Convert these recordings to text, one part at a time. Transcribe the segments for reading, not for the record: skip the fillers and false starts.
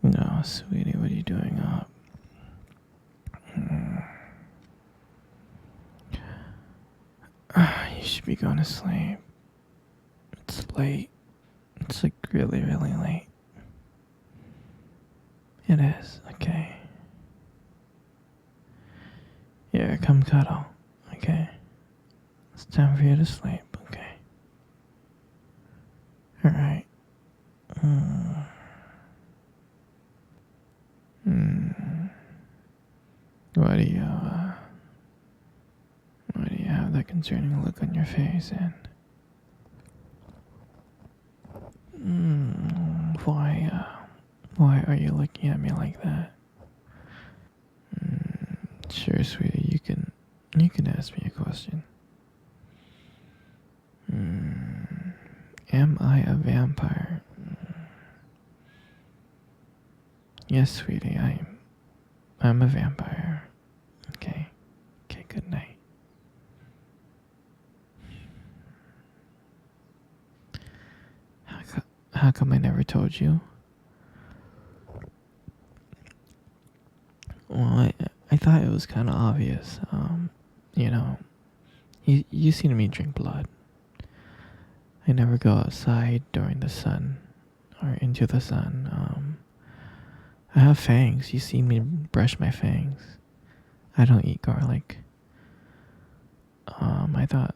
No, sweetie, what are you doing up? You should be going to sleep. It's late. It's like really, really late. It is, okay. Yeah, come cuddle, okay? It's time for you to sleep, okay? Alright. Mm. Mm. Why do you, why do you have that concerning look on your face, and why are you looking at me like that? Sure, sweetie, you can ask me a question. Am I a vampire? Yes, sweetie, I'm a vampire. Okay. Okay, good night. How come I never told you? Well, I thought it was kind of obvious. You know, you seen me drink blood. I never go outside during the sun or into the sun. I have fangs. You seen me brush my fangs. I don't eat garlic. I thought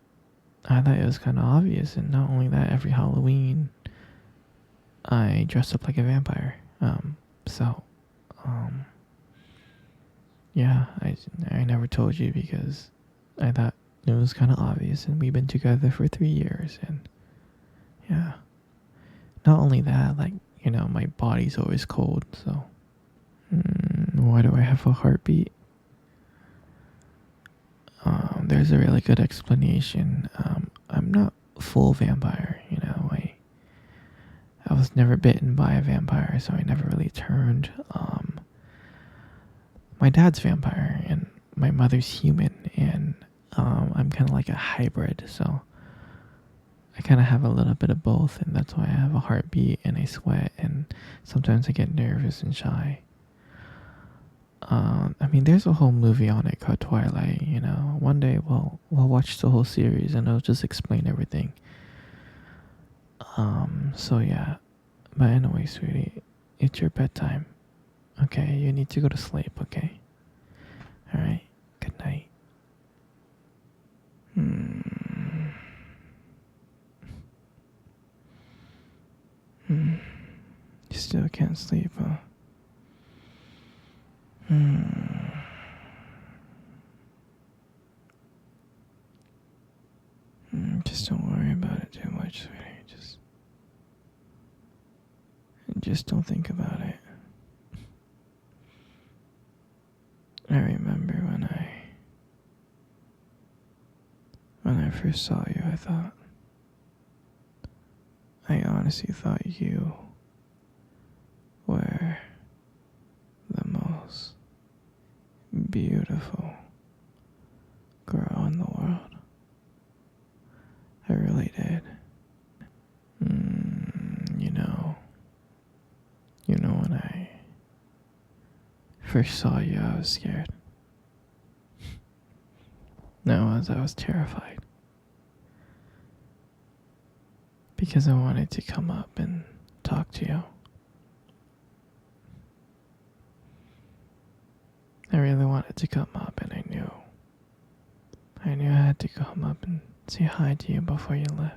it was kind of obvious, and not only that, every Halloween, I dress up like a vampire. So, um, yeah, I never told you because I thought it was kind of obvious, and we've been together for 3 years, and yeah. Not only that, like, my body's always cold, so. Why do I have a heartbeat? There's a really good explanation. I'm not full vampire, I was never bitten by a vampire, so I never really turned. My dad's vampire, and my mother's human, and I'm kind of like a hybrid, so I kind of have a little bit of both, and that's why I have a heartbeat and I sweat, and sometimes I get nervous and shy. I mean, there's a whole movie on it called Twilight. One day we'll watch the whole series and it'll just explain everything. So yeah, but anyway, sweetie, it's your bedtime. Okay, you need to go to sleep. Okay, all right. Good night. Hmm. Hmm. You still can't sleep, huh? Hmm. Just don't worry about it too much, sweetie. Just don't think about it. I remember when I first saw you, I honestly thought you were the most beautiful girl in the world. I really did. You know when I first saw you, I was scared. No, I was terrified. Because I wanted to come up and talk to you. I really wanted to come up, and I knew I had to come up and say hi to you before you left.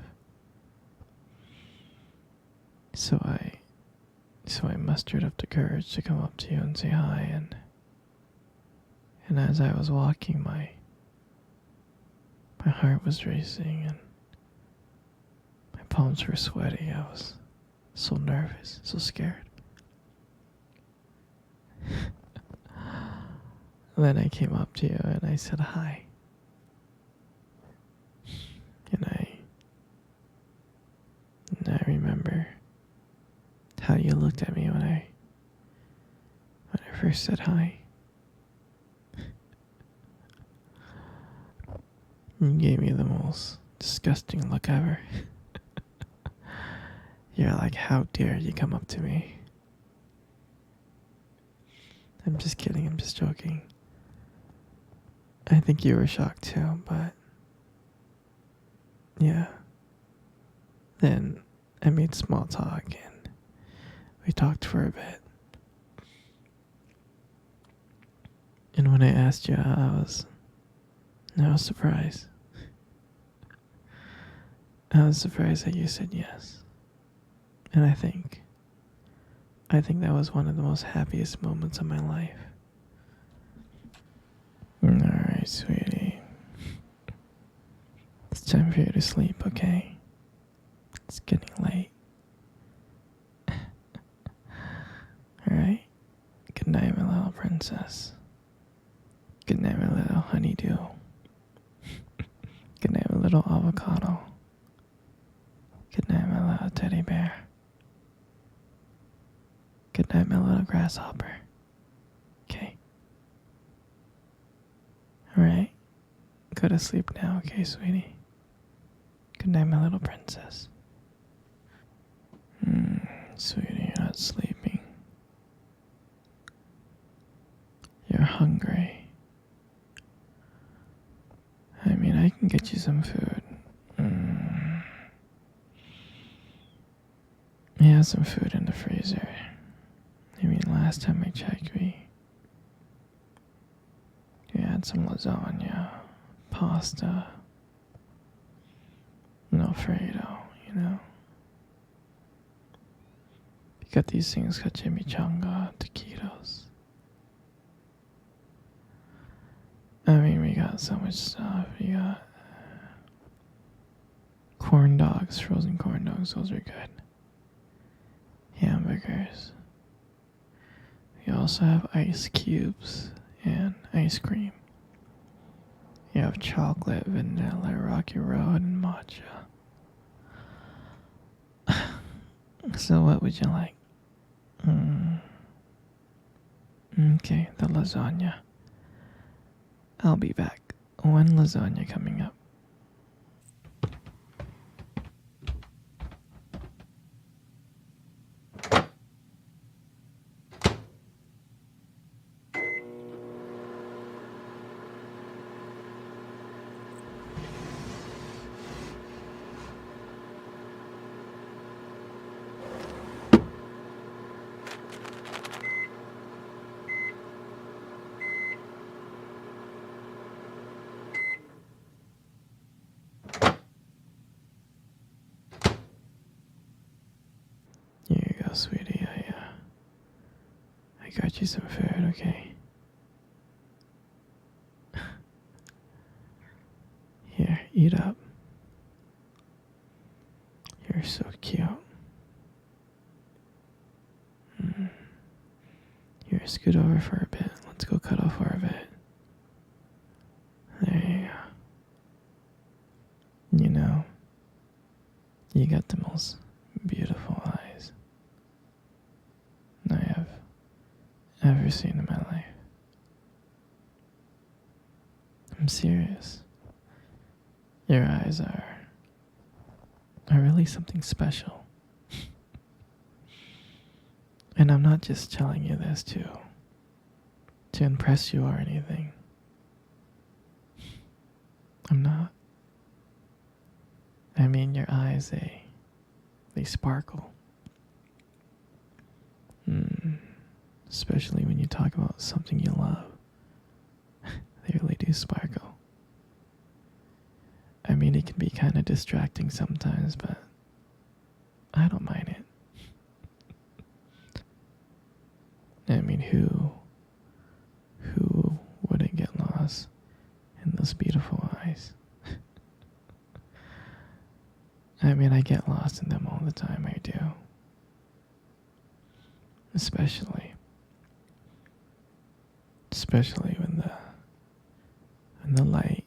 So I mustered up the courage to come up to you and say hi, and as I was walking, my heart was racing and my palms were sweaty. I was so nervous, so scared. Then I came up to you and I said hi. And I remember how you looked at me when I first said hi. You gave me the most disgusting look ever. You're like, how dare you come up to me? I'm just kidding, I'm just joking. I think you were shocked too, but yeah. Then I made small talk and we talked for a bit. And when I asked you how I was surprised. I was surprised that you said yes. And I think that was one of the most happiest moments of my life. Alright, sweetie. It's time for you to sleep, okay? It's getting late. Alright? Good night, my little princess. Good night, my little honeydew. Good night, my little avocado. Good night, my little teddy bear. Good night, my little grasshopper. Okay? Alright? Go to sleep now, okay, sweetie? Good night, my little princess. Sweetie, you're not sleeping. You're hungry. I mean, I can get you some food. We have some food in the freezer. I mean, last time I checked, we had some lasagna, pasta, and Alfredo, you know. We got these things called chimichanga, taquitos. I mean, we got so much stuff. We got corn dogs, frozen corn dogs, those are good. Hamburgers. We also have ice cubes and ice cream. You have chocolate, vanilla, rocky road, and matcha. So what would you like? Okay, the lasagna. I'll be back. When lasagna coming up? Here you go, sweetie. I got you some food, okay? Here, eat up. You're so cute. Here, scoot over for a bit. Let's go cuddle for a bit. There you go. You know, you got the most beautiful eyes I have ever seen in my life. I'm serious. Your eyes are really something special. And I'm not just telling you this to impress you or anything. I'm not. I mean, your eyes, they sparkle. Especially when you talk about something you love. They really do sparkle. I mean, it can be kind of distracting sometimes, but I don't mind it. I mean, who wouldn't get lost in those beautiful eyes? I mean, I get lost in them all the time, I do. Especially when the light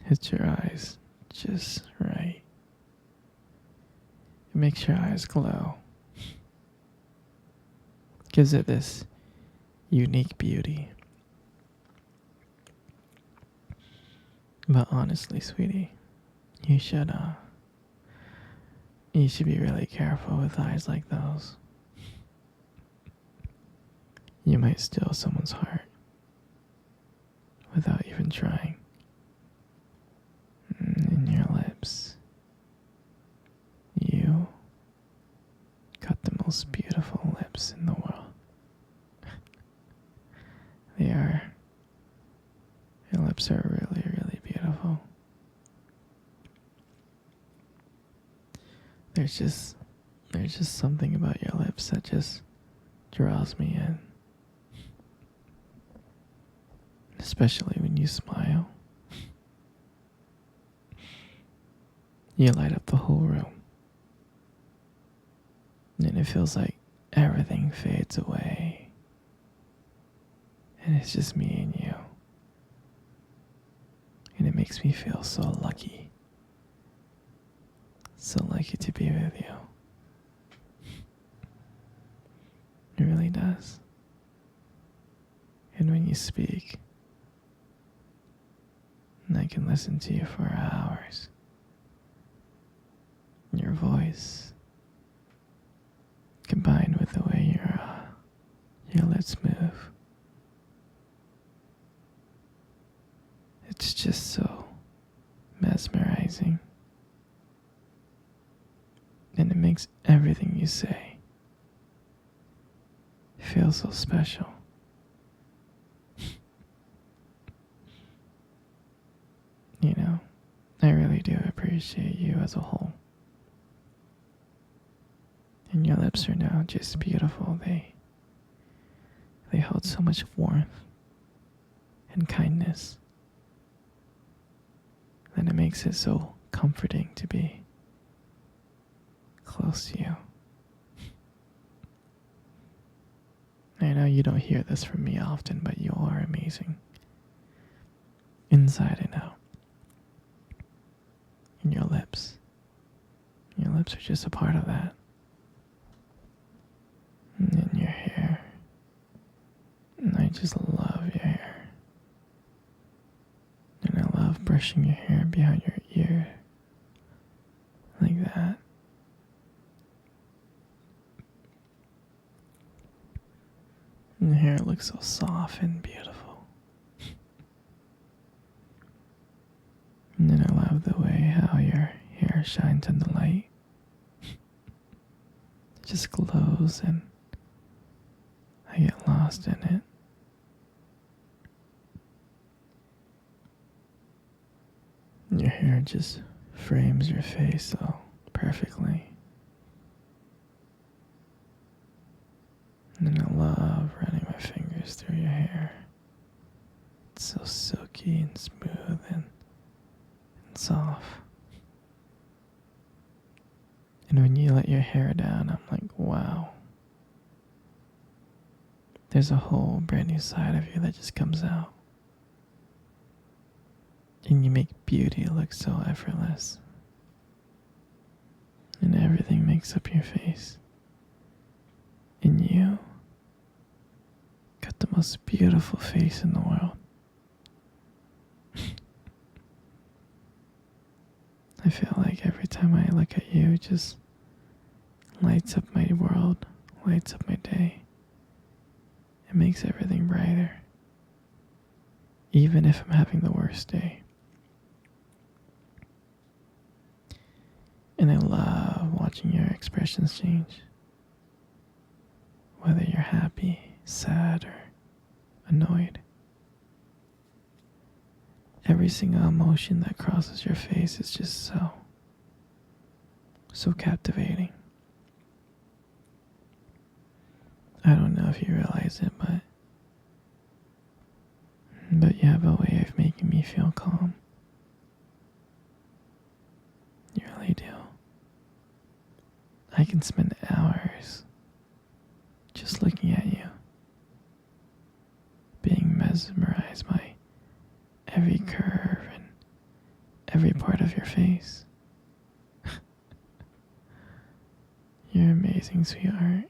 hits your eyes just right. It makes your eyes glow. Gives it this unique beauty. But honestly, sweetie, you should be really careful with eyes like those. You might steal someone's heart without even trying. In your lips, you got the most beautiful lips in the world. They are. Your lips are really, really beautiful. There's just something about your lips that just draws me in. Especially when you smile. You light up the whole room. And it feels like everything fades away. And it's just me and you. And it makes me feel so lucky. So lucky to be with you. It really does. And when you speak, and I can listen to you for hours. Your voice, combined with the way your lips move, it's just so mesmerizing. And it makes everything you say feel so special. You know, I really do appreciate you as a whole. And your lips are now just beautiful. They hold so much warmth and kindness that it makes it so comforting to be close to you. I know you don't hear this from me often, but you are amazing. Inside and out. And your lips. Your lips are just a part of that. And then your hair. And I just love your hair. And I love brushing your hair behind your ear. Like that. And the hair looks so soft and beautiful. And then I love the way how your hair shines in the light. It just glows and I get lost in it. Your hair just frames your face so perfectly. And then I love running my fingers through your hair. It's so silky and smooth and soft. And when you let your hair down, I'm like, wow. There's a whole brand new side of you that just comes out. And you make beauty look so effortless. And everything makes up your face. And you got the most beautiful face in the world. I feel like every time I look at you, it just lights up my world, lights up my day. It makes everything brighter. Even if I'm having the worst day. And I love watching your expressions change. Whether you're happy, sad, or annoyed. Every single emotion that crosses your face is just so captivating. I don't know if you realize it, but you have a way of making me feel calm. You really do. I can spend hours just looking at you, being mesmerized by every curve and every part of your face. You're amazing, sweetheart.